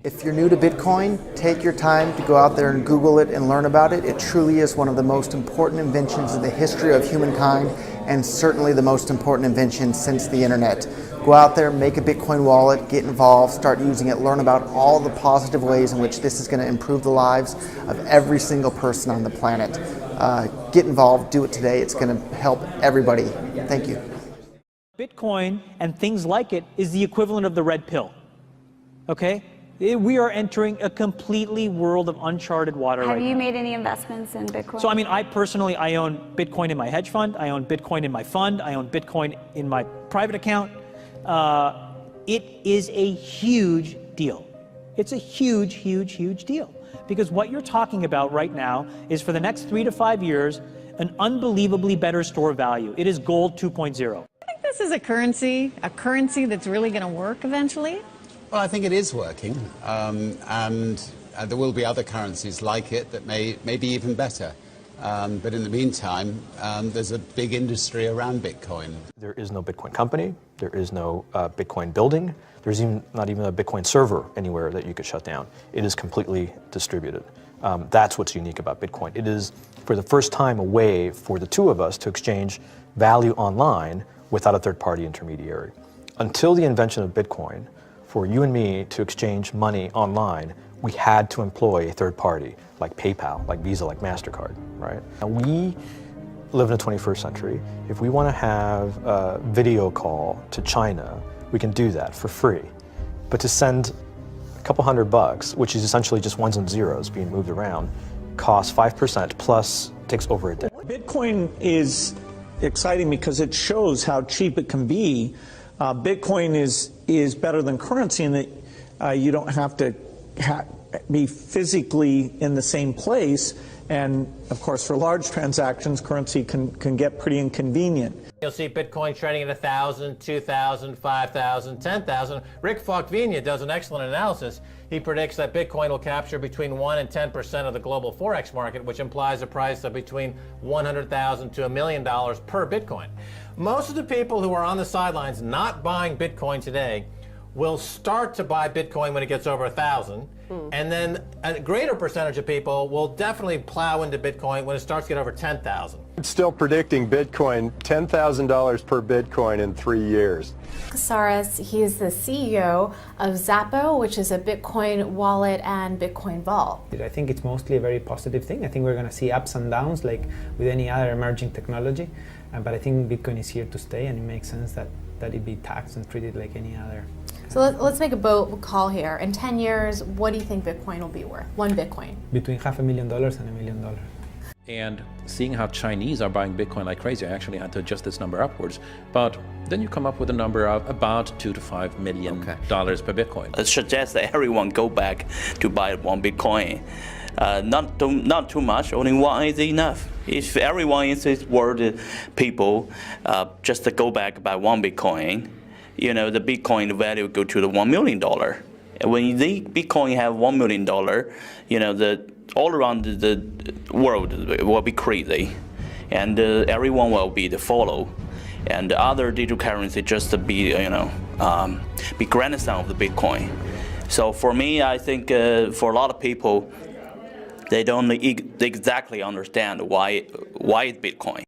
If you're new to Bitcoin, take your time to go out there and Google it and learn about it. It truly is one of the most important inventions in the history of humankind, and certainly the most important invention since the internet. Go out there, make a Bitcoin wallet, get involved, start using it, learn about all the positive ways in which this is going to improve the lives of every single person on the planet. Get involved, do it today. It's going to help everybody. Thank you. Bitcoin and things like it is the equivalent of the red pill. Okay? We are entering a completely world of uncharted water right now. Have you made any investments in Bitcoin? So I mean, I personally own Bitcoin in my hedge fund, I own Bitcoin in my fund, I own Bitcoin in my private account. It is a huge deal. It's a huge, huge, huge deal. Because what you're talking about right now is for the next 3 to 5 years, an unbelievably better store of value. It is gold 2.0. I think this is a currency that's really going to work eventually. Well, I think it is working, and there will be other currencies like it that may be even better. But in the meantime, there's a big industry around Bitcoin. There is no Bitcoin company, there is no Bitcoin building, there's not even a Bitcoin server anywhere that you could shut down. It is completely distributed. That's what's unique about Bitcoin. It is, for the first time, a way for the two of us to exchange value online without a third-party intermediary. Until the invention of Bitcoin, for you and me to exchange money online, we had to employ a third party, like PayPal, like Visa, like MasterCard, right? And we live in the 21st century. If we want to have a video call to China, we can do that for free. But to send a couple $100, which is essentially just ones and zeros being moved around, costs 5% plus takes over a day. Bitcoin is exciting because it shows how cheap it can be. Bitcoin is better than currency in that you don't have to be physically in the same place, and of course for large transactions currency can get pretty inconvenient. You'll see Bitcoin trading at 1,000, 2,000, 5,000, 10,000. Rick Falkvinia does an excellent analysis. He predicts that Bitcoin will capture between 1 and 10% of the global Forex market, which implies a price of between $100,000 to $1 million per Bitcoin. Most of the people who are on the sidelines not buying Bitcoin today will start to buy Bitcoin when it gets over 1,000, and then a greater percentage of people will definitely plow into Bitcoin when it starts to get over 10,000. It's still predicting Bitcoin, $10,000 per Bitcoin in 3 years. Saras, he is the CEO of Zappo, which is a Bitcoin wallet and Bitcoin vault. I think it's mostly a very positive thing. I think we're going to see ups and downs like with any other emerging technology, but I think Bitcoin is here to stay, and it makes sense that it be taxed and treated like any other. So let's make a bold call here. In 10 years, what do you think Bitcoin will be worth? One Bitcoin? Between $500,000 and $1 million. And seeing how Chinese are buying Bitcoin like crazy, I actually had to adjust this number upwards. But then you come up with a number of about $2 to $5 million per Bitcoin. I suggest that everyone go back to buy one Bitcoin. Not too much, only one is enough. If everyone in this world, people, just to go back buy one Bitcoin, you know, the Bitcoin value go to the $1 million. And when the Bitcoin have $1 million, you know, all around the world will be crazy, and everyone will be the follow, and the other digital currency just to be, you know, be grandson of the Bitcoin. So for me, I think for a lot of people, they don't exactly understand why Bitcoin.